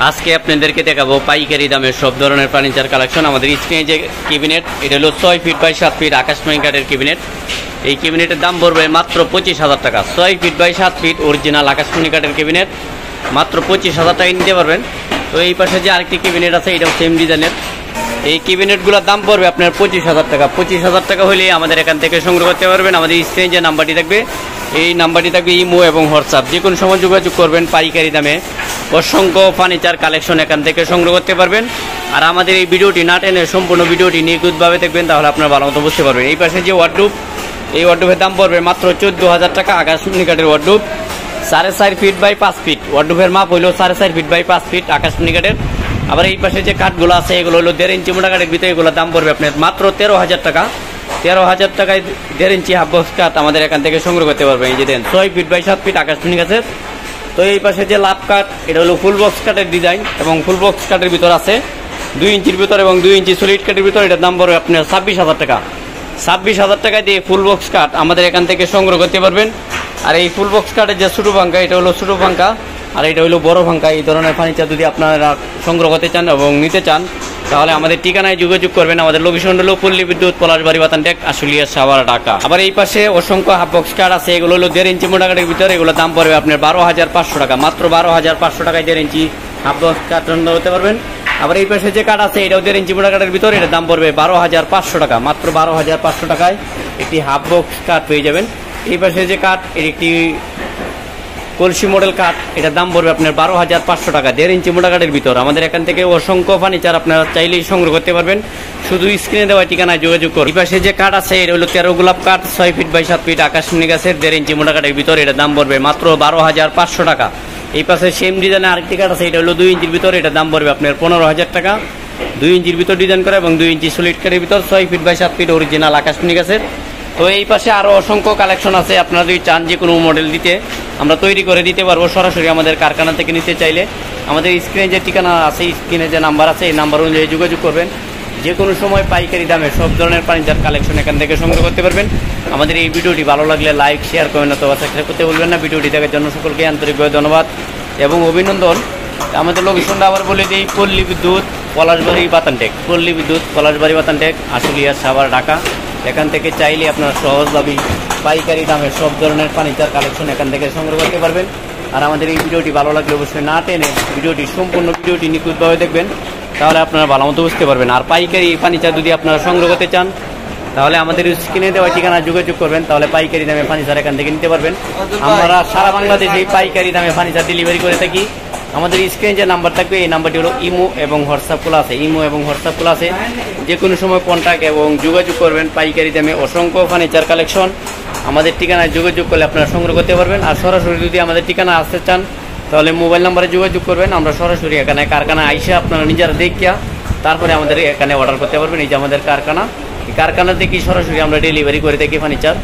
আজকে আপনাদেরকে দেখাবো পাইকারি দামের সব ধরনের ফার্নিচার কালেকশন। আমাদের স্ক্রিনে যে ক্যাবিনেট, এটা হলো 6 ফিট বাই 7 ফিট আকাশমণি কাঠের ক্যাবিনেট। এই ক্যাবিনেটের দাম পড়বে মাত্র 25,000 টাকা। 6 ফিট বাই 7 ফিট অরিজিনাল আকাশমণি কাঠের ক্যাবিনেট মাত্র 25,000 টাকায় নিতে পারবেন। তো এই পাশে যে আরেকটি ক্যাবিনেট আছে, এটাও সেম ডিজাইনের। এই ক্যাবিনেটগুলোর দাম পড়বে আপনার 25,000 টাকা। 25,000 টাকা হলে আমাদের এখান থেকে সংগ্রহ করতে পারবেন। আমাদের স্ক্রিনে যে নাম্বারটি থাকবে, এই নাম্বারটি থাকবে ইমো এবং হোয়াটসঅ্যাপ, যে কোনো সময় যোগাযোগ করবেন। পাইকারি দামে অসংখ্য ফার্নিচার কালেকশন এখান থেকে সংগ্রহ করতে পারবেন। আর আমাদের এই ভিডিওটি না টেনে সম্পূর্ণ ভিডিওটি নিখুঁতভাবে দেখবেন, তাহলে আপনারা ভালো মতো বুঝতে পারবেন। এই পাশে যে ওয়ার্ডরোব, এই ওয়ার্ডরোবের দাম পড়বে মাত্র 14,000 টাকা। আকাশমণি কাঠের ওয়ার্ডরোব 4.5 ফিট বাই 5 ফিট। ওয়ার্ডরোবের মাপ হইল 4.5 ফিট বাই 5 ফিট আকাশমণি কাঠের। আবার এই পাশে যে কাঠগুলো আছে, এগুলো হলো 1.5 ইঞ্চি মোটা কাঠের ভিতরে। এগুলোর দাম পড়বে আপনার মাত্র 13,000 টাকা। 13,000 টাকায় 1.5 ইঞ্চি হাফ বক্স কাঠ আমাদের এখান থেকে সংগ্রহ করতে পারবেন। এই যে দেন 6 ফিট বাই 7 ফিট আকাশমণি কাঠের। তো এই পাশে যে লাভ কাঠ, এটা হলো ফুল বক্স কাঠের ডিজাইন এবং ফুল বক্স কাঠের ভিতর আছে 2 ইঞ্চির ভিতর এবং 2 ইঞ্চি সলিড কাঠের ভিতর। এটার দাম পড়বে আপনার 26,000 টাকা। 26,000 টাকায় দিয়ে ফুল বক্স কাঠ আমাদের এখান থেকে সংগ্রহ করতে পারবেন। আর এই ফুল বক্স কাঠের যে ছোটো পাঙ্খা, এটা হলো ছোটো পাঙ্খা আর এটা হলো বড় পাঙ্খা। এই ধরনের ফার্নিচার যদি আপনারা সংগ্রহ করতে চান এবং নিতে চান, তাহলে আমাদের ঠিকানায় যোগাযোগ করবেন। আমাদের লোকেশন হলো পল্লী বিদ্যুৎ, পলাশবাড়ি, বাতানটেক, আশুলিয়া, সাভার, ঢাকা। আবার এই পাশে অসংখ্য হাফ বক্স কাঠ আছে, এগুলো হলো 1.5 ইঞ্চি মোটা কাঠের ভিতরে। এগুলোর দাম পড়বে আপনার 12,500 টাকা। মাত্র 12,500 টাকায় 1.5 ইঞ্চি হাফ বক্স কাঠ সংগ্রহ করতে পারবেন। আবার এই পাশে যে কাঠ আছে, এটাও 1.5 ইঞ্চি মোটা কাঠের ভিতরে। এটার দাম পড়বে 12,500 টাকা। মাত্র 12,500 টাকায় একটি হাফ বক্স কাঠ পেয়ে যাবেন। এই পাশে যে কাঠ, এর একটি কলসি মডেল কাঠ, এটার দাম পড়বে আপনার 12,500 টাকা। 1.5 ইঞ্চি মোটা কাঠের ভিতর। আমাদের এখান থেকে অসংখ্য ফার্নিচার আপনারা চাইলেই সংগ্রহ করতে পারবেন, শুধু স্ক্রিনে দেওয়া ঠিকানায় যোগাযোগ করুন। এই পাশে যে কাঠ আছে, এটা হলো 13 গোলাপ কাঠ, 6 ফিট বাই 7 ফিট আকাশমণি গাছের, 1.5 ইঞ্চি মোটা কাঠের ভিতর। এটার দাম পড়বে মাত্র 12,500 টাকা। এই পাশে সেম ডিজাইনের আরেকটি কাঠ আছে, এটা হলো 2 ইঞ্চির ভিতর। এটার দাম পড়বে আপনার 15,000 টাকা। 2 ইঞ্চির ভিতর ডিজাইন করা এবং 2 ইঞ্চি সলিড কাঠের ভিতর, 6 ফিট বাই 7 ফিট অরিজিনাল আকাশমণি গাছের। তো এই পাশে আরও অসংখ্য কালেকশন আছে। আপনারা যদি চান যে কোনো মডেল দিতে, আমরা তৈরি করে দিতে পারবো। সরাসরি আমাদের কারখানা থেকে নিতে চাইলে আমাদের স্ক্রিনে যে ঠিকানা আছে, স্ক্রিনে যে নাম্বার আছে, এই নাম্বার অনুযায়ী যোগাযোগ করবেন। যে কোনো সময় পাইকারি দামে সব ধরনের ফার্নিচার কালেকশন এখান থেকে সংগ্রহ করতে পারবেন। আমাদের এই ভিডিওটি ভালো লাগলে লাইক, শেয়ার, কমেন্ট অথবা সাবস্ক্রাইব করতে বলবেন না। ভিডিওটি দেখার জন্য সকলকে আন্তরিকভাবে ধন্যবাদ এবং অভিনন্দন। আমাদের লোকেশনটা আবার বলে দিই, পল্লী বিদ্যুৎ, পলাশবাড়ি, বাতানটেক। পল্লী বিদ্যুৎ, পলাশবাড়ি, বাতানটেক, আশুলিয়া, সাভার, ঢাকা। এখান থেকে চাইলে আপনারা সহজভাবেই পাইকারি দামে সব ধরনের ফার্নিচার কালেকশন এখান থেকে সংগ্রহ করতে পারবেন। আর আমাদের এই ভিডিওটি ভালো লাগলে অবশ্যই না টেনে ভিডিওটি সম্পূর্ণ ভিডিওটি নিখুঁতভাবে দেখবেন, তাহলে আপনারা ভালো মতো বুঝতে পারবেন। আর পাইকারি ফার্নিচার যদি আপনারা সংগ্রহ করতে চান, তাহলে আমাদের স্ক্রিনে দেওয়া ঠিকানা যোগাযোগ করবেন, তাহলে পাইকারি দামে ফার্নিচার এখান থেকে নিতে পারবেন। আমরা সারা বাংলাদেশে পাইকারি দামে ফার্নিচার ডেলিভারি করে থাকি। আমাদের স্ক্রিনে যে নাম্বার থাকবে, এই নাম্বারটি হলো ইমো এবং হোয়াটসঅ্যাপ খোলা আছে। ইমো এবং হোয়াটসঅ্যাপ খোলা আছে, যে কোনো সময় কন্ট্যাক্ট এবং যোগাযোগ করবেন। পাইকারি দামে অসংখ্য ফার্নিচার কালেকশন আমাদের ঠিকানায় যোগাযোগ করলে আপনারা সংগ্রহ করতে পারবেন। আর সরাসরি যদি আমাদের ঠিকানা আসতে চান, তাহলে মোবাইল নাম্বারে যোগাযোগ করবেন। আমরা সরাসরি এখানে কারখানা আইসে আপনারা নিজেরা দেখিয়া তারপরে আমাদের এখানে অর্ডার করতে পারবেন। এই যে আমাদের কারখানা, এই কারখানা থেকে সরাসরি আমরা ডেলিভারি করে থাকি ফার্নিচার।